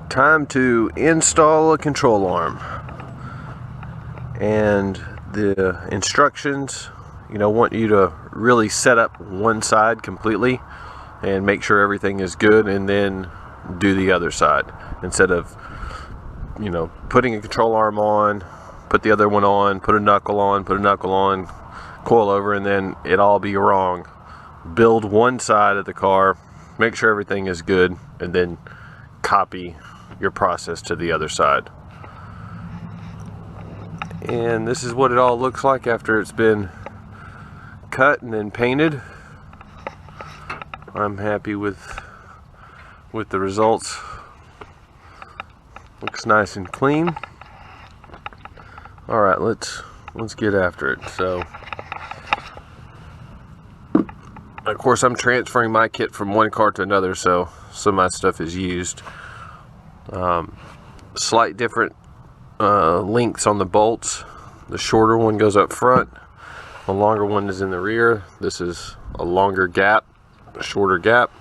Time to install a control arm. And the instructions, want you to really set up one side completely and make sure everything is good, and then do the other side. Instead of, putting a control arm on, put the other one on, put a knuckle on, coil over, and then it all be wrong. Build one side of the car, make sure everything is good, and then copy your process to the other side. And this is what it all looks like after it's been cut and then painted. I'm happy with the results. Looks nice and clean. All right, let's get after it. So, of course, I'm transferring my kit from one car to another, so some of my stuff is used. Slight different lengths on the bolts. The shorter one goes up front, the longer one is in the rear. This is a longer gap, a shorter gap,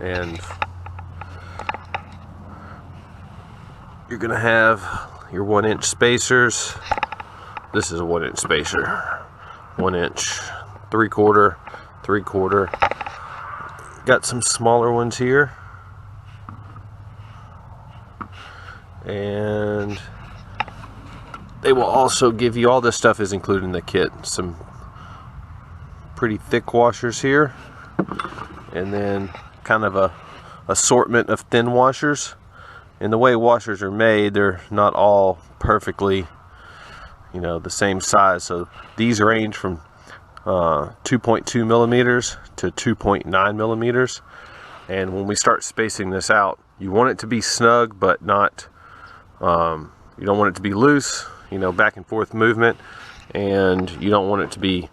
and you're gonna have your 1-inch spacers. This is a 1-inch spacer, 1 inch, 3/4, 3/4. Got some smaller ones here, and they will also give you, all this stuff is included in the kit, some pretty thick washers here, and then kind of a assortment of thin washers. And the way washers are made, they're not all perfectly the same size, so these range from 2.2 millimeters to 2.9 millimeters. And when we start spacing this out, you want it to be snug, but not you don't want it to be loose, back and forth movement, and you don't want it to be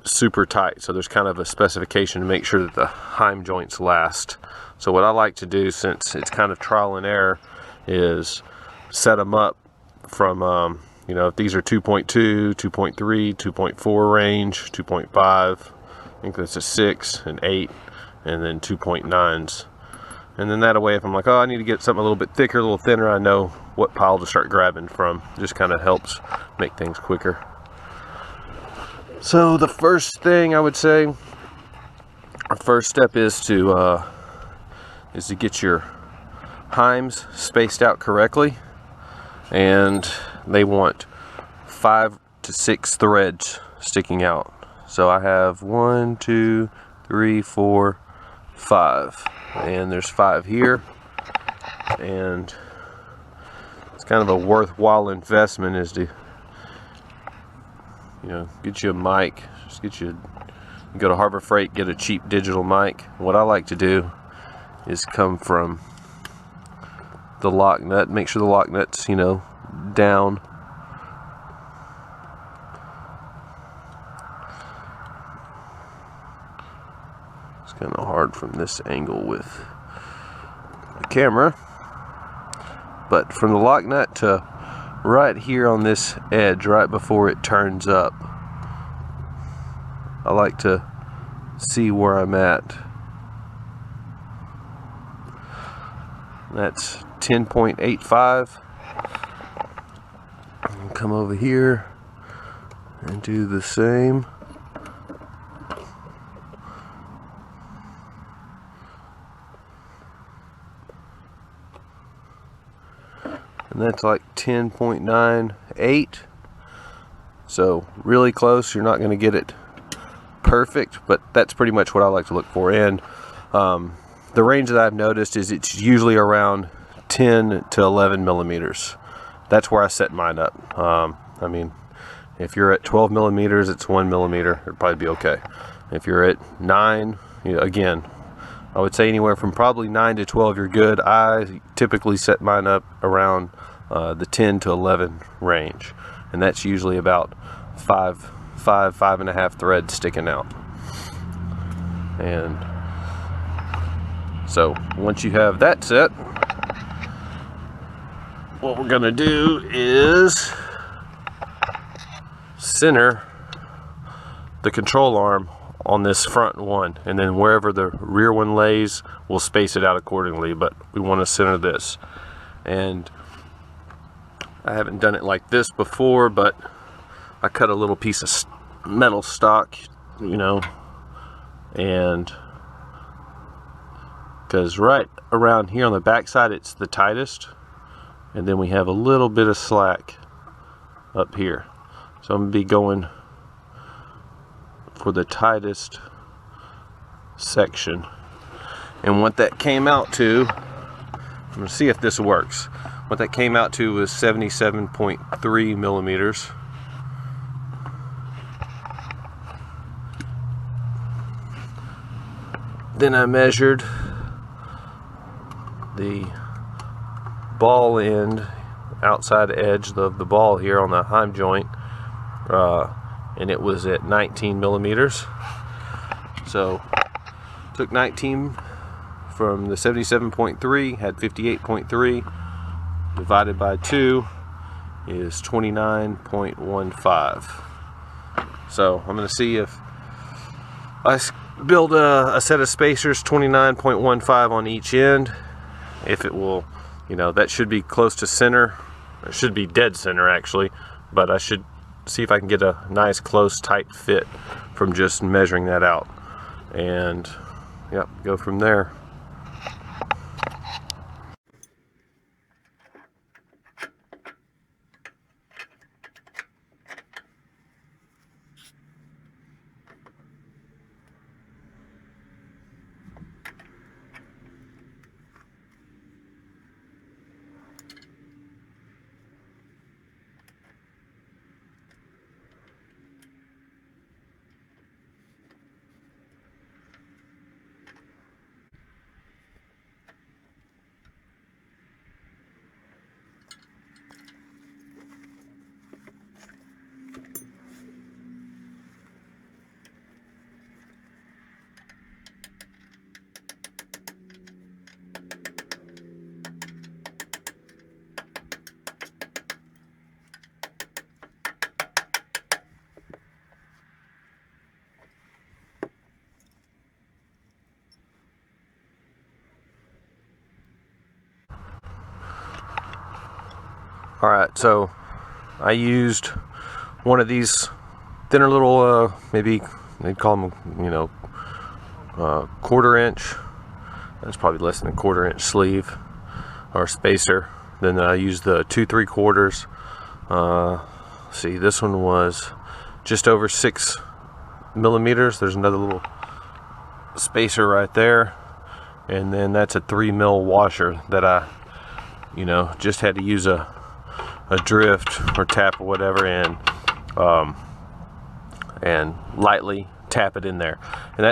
super tight. So there's kind of a specification to make sure that the heim joints last. So what I like to do, since it's kind of trial and error, is set them up from if these are 2.2, 2.3, 2.4 range, 2.5, I think that's a 6, an 8, and then 2.9s. And then that way, if I'm like, oh, I need to get something a little bit thicker, a little thinner, I know what pile to start grabbing from. It just kind of helps make things quicker. So the first thing I would say, our first step is to get your heims spaced out correctly, and they want 5 to 6 threads sticking out. So I have 1, 2, 3, 4, 5, and there's 5 here. And it's kind of a worthwhile investment is to get you a mic. Just you go to Harbor Freight, get a cheap digital mic. What I like to do is come from the lock nut, make sure the lock nut's down. It's kind of hard from this angle with the camera, but from the lock nut to right here on this edge, right before it turns up, I like to see where I'm at. That's 10.85. Come over here and do the same. And that's like 10.98. So really close. You're not going to get it perfect, but that's pretty much what I like to look for. And the range that I've noticed is it's usually around 10 to 11 millimeters. That's where I set mine up. I mean, if you're at 12 millimeters, it's 1 millimeter. It'd probably be okay. If you're at 9, again, I would say anywhere from probably 9 to 12, you're good. I typically set mine up around the 10 to 11 range, and that's usually about 5.5 threads sticking out. And so once you have that set, what we're gonna do is center the control arm on this front one, and then wherever the rear one lays, we'll space it out accordingly, but we want to center this. And I haven't done it like this before, but I cut a little piece of metal stock, you know, and because right around here on the back side it's the tightest, and then we have a little bit of slack up here. So I'm going to be going for the tightest section. And what that came out to, I'm going to see if this works. What that came out to was 77.3 millimeters. Then I measured the ball end, outside edge of the ball here on the heim joint, and it was at 19 millimeters. So took 19 from the 77.3, had 58.3, divided by 2 is 29.15. So I'm going to see if I build a set of spacers 29.15 on each end, if it will, you know, that should be close to center. It should be dead center actually, but I should see if I can get a nice close tight fit from just measuring that out, and yep, go from there. Alright, so I used one of these thinner little, maybe they'd call them, you know, 1/4 inch. That's probably less than a 1/4 inch sleeve or spacer. Then I used the 2 3/4. See, this one was just over 6 millimeters. There's another little spacer right there, and then that's a 3 mil washer that I, you know, just had to use a drift or tap or whatever, and lightly tap it in there. And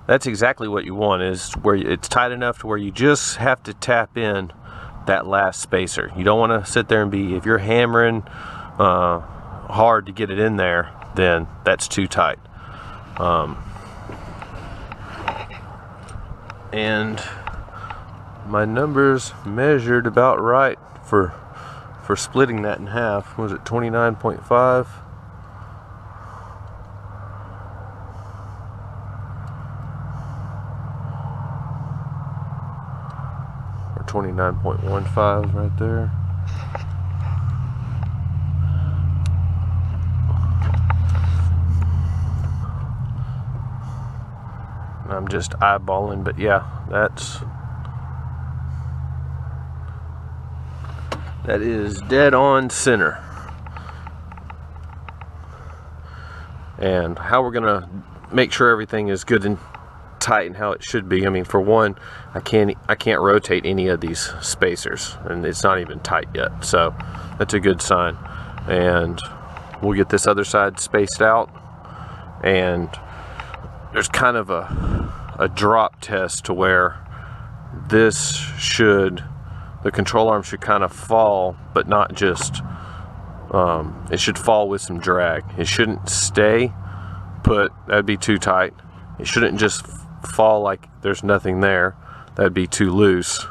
that's exactly what you want, is where it's tight enough to where you just have to tap in that last spacer. You don't want to sit there and be, if you're hammering hard to get it in there, then that's too tight. And my numbers measured about right for splitting that in half. Was it 29.5? Or 29.15 right there. I'm just eyeballing, but yeah, that is dead on center. And how we're gonna make sure everything is good and tight and how it should be, I mean, for one, I can't rotate any of these spacers, and it's not even tight yet, so that's a good sign. And we'll get this other side spaced out, and there's kind of a drop test to where this should, the control arm should kind of fall, but not just, it should fall with some drag. It shouldn't stay put, that'd be too tight. It shouldn't just fall like there's nothing there, that'd be too loose.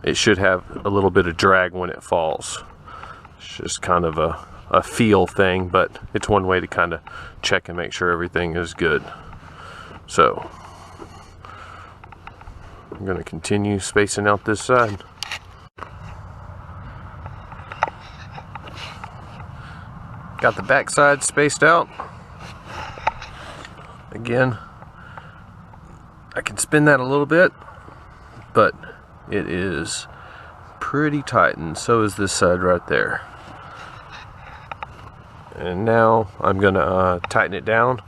It should have a little bit of drag when it falls. It's just kind of a a feel thing, but it's one way to kind of check and make sure everything is good. So I'm going to continue spacing out this side. Got the back side spaced out. Again, I can spin that a little bit, but it is pretty tight, and so is this side right there. And now I'm gonna tighten it down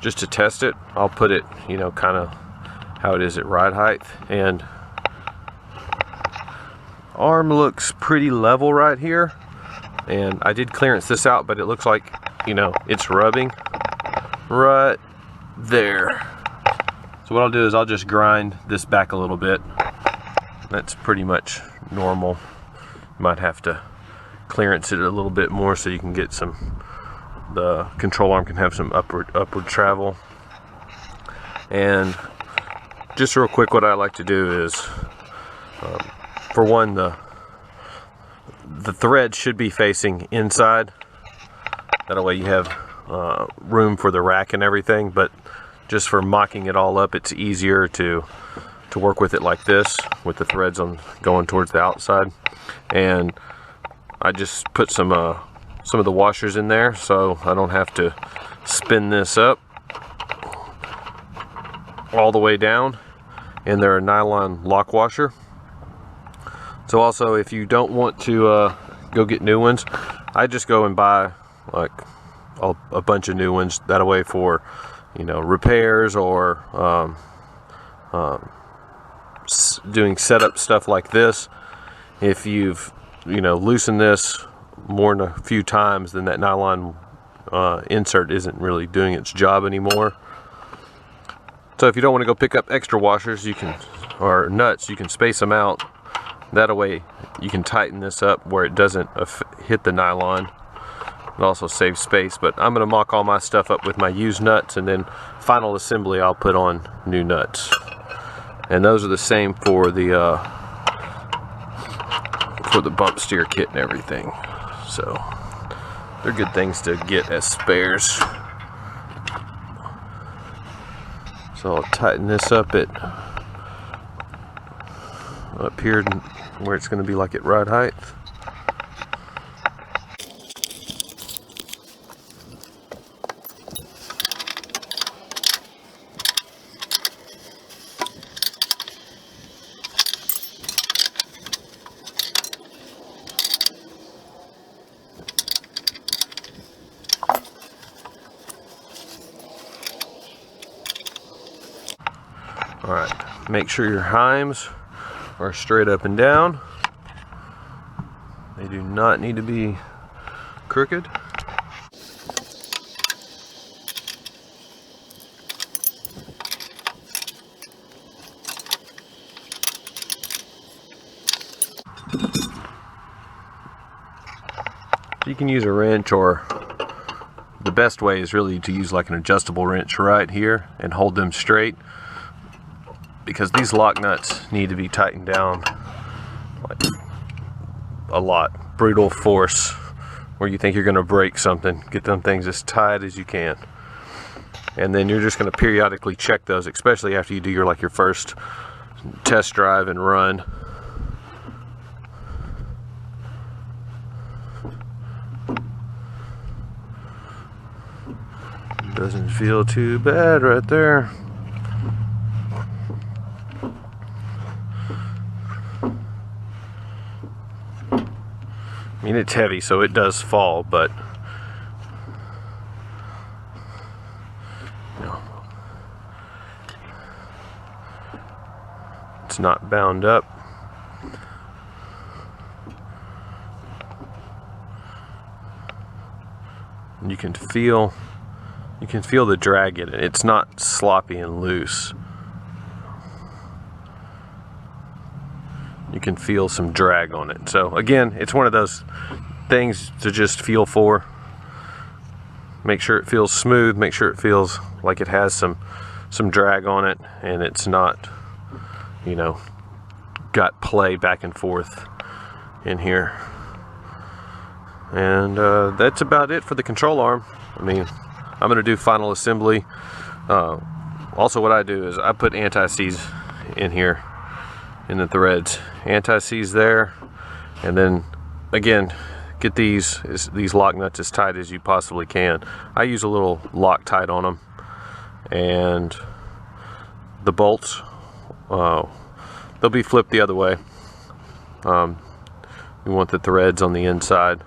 just to test it. I'll put it, you know, kind of how it is at ride height, and arm looks pretty level right here. And I did clearance this out, but it looks like, you know, it's rubbing right there. So what I'll do is I'll just grind this back a little bit. That's pretty much normal. You might have to clearance it a little bit more so you can get some, the control arm can have some upward travel. And just real quick, what I like to do is, for one, the thread should be facing inside. That way you have room for the rack and everything, but just for mocking it all up, it's easier to work with it like this, with the threads on going towards the outside. And I just put some of the washers in there so I don't have to spin this up all the way down. And they're a nylon lock washer. So also, if you don't want to go get new ones, I just go and buy like a bunch of new ones. That way for, you know, repairs or doing setup stuff like this. If you've, you know, loosened this more than a few times, then that nylon insert isn't really doing its job anymore. So if you don't want to go pick up extra washers, you can, or nuts, you can space them out. That way you can tighten this up where it doesn't hit the nylon. It also saves space, but I'm going to mock all my stuff up with my used nuts, and then final assembly I'll put on new nuts. And those are the same for the bump steer kit and everything. So they're good things to get as spares. So I'll tighten this up here where it's going to be like at ride height. Alright, make sure your heims are straight up and down. They do not need to be crooked. You can use a wrench, or the best way is really to use like an adjustable wrench right here and hold them straight, because these lock nuts need to be tightened down like a lot. Brutal force where you think you're going to break something. Get them things as tight as you can, and then you're just going to periodically check those, especially after you do your first test drive and run. Doesn't feel too bad right there. I mean, it's heavy, so it does fall, but you know, it's not bound up. And you can feel the drag in it. It's not sloppy and loose. You can feel some drag on it. So again, it's one of those things to just feel for. Make sure it feels smooth, make sure it feels like it has some drag on it, and it's not, you know, got play back and forth in here. And that's about it for the control arm. I mean, I'm going to do final assembly. Also what I do is I put anti-seize in here in the threads. Anti-seize there, and then again get these lock nuts as tight as you possibly can. I use a little Loctite on them, and the bolts they'll be flipped the other way. You want the threads on the inside.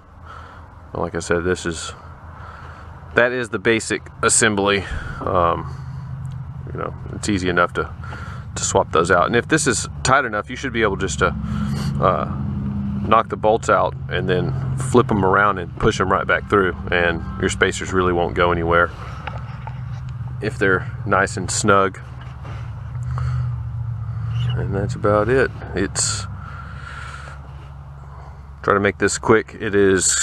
Like I said, that is the basic assembly. You know, it's easy enough to swap those out. And if this is tight enough, you should be able just to knock the bolts out and then flip them around and push them right back through, and your spacers really won't go anywhere if they're nice and snug. And that's about it. Try to make this quick. It is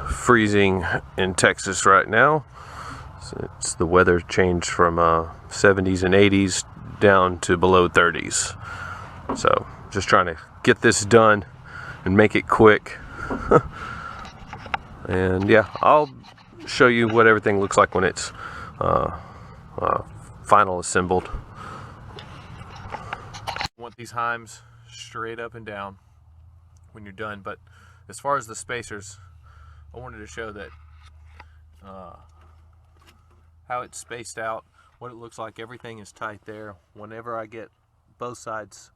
freezing in Texas right now. It's the weather changed from 70s and 80s down to below 30s. So just trying to get this done and make it quick. And yeah, I'll show you what everything looks like when it's final assembled. You want these heims straight up and down when you're done, but as far as the spacers, I wanted to show that how it's spaced out, what it looks like. Everything is tight there. Whenever I get both sides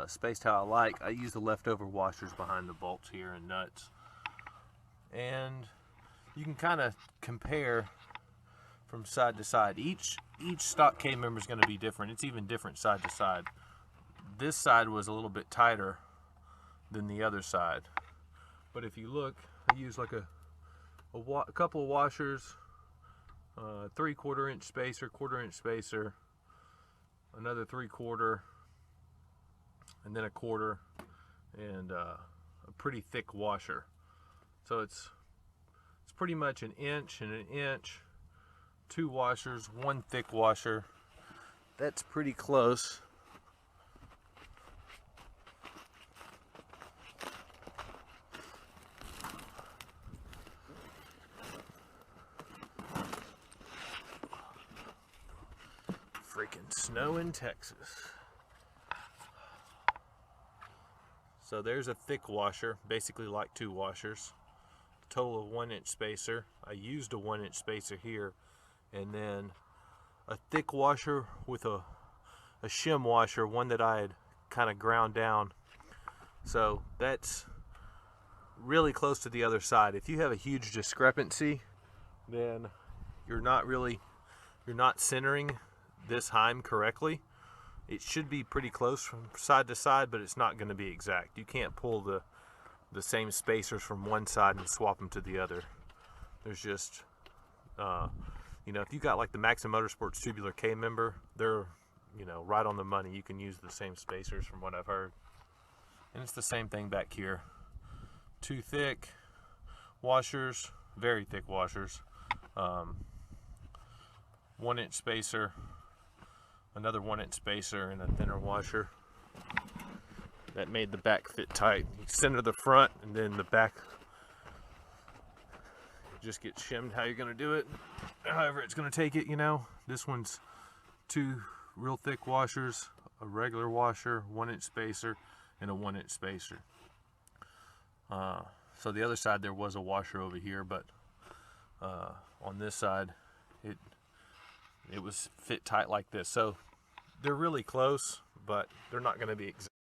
spaced how I like, I use the leftover washers behind the bolts here and nuts. And you can kind of compare from side to side. Each stock K member is going to be different. It's even different side to side. This side was a little bit tighter than the other side. But if you look, I use like a couple of washers, 3/4 inch spacer, 1/4 inch spacer, another 3/4, and then a 1/4, and a pretty thick washer. So it's pretty much 1 inch and 1 inch, 2 washers, 1 thick washer. That's pretty close. Freaking snow in Texas. So there's a thick washer, basically like 2 washers. Total of 1 inch spacer. I used a 1 inch spacer here, and then a thick washer with a shim washer, one that I had kind of ground down. So that's really close to the other side. If you have a huge discrepancy, then you're not centering this heim correctly. It should be pretty close from side to side, but it's not going to be exact. You can't pull the same spacers from one side and swap them to the other. There's just you know, if you got like the Maxim Motorsports tubular K member, they're, you know, right on the money. You can use the same spacers from what I've heard. And it's the same thing back here. 2 thick washers, very thick washers, 1 inch spacer, another 1 inch spacer, and a thinner washer. That made the back fit tight. You center the front, and then the back just gets shimmed how you're going to do it, however it's going to take it, you know. This one's 2 real thick washers, a regular washer, 1 inch spacer, and a 1 inch spacer. So the other side there was a washer over here, but on this side it was fit tight like this. So they're really close, but they're not going to be exact.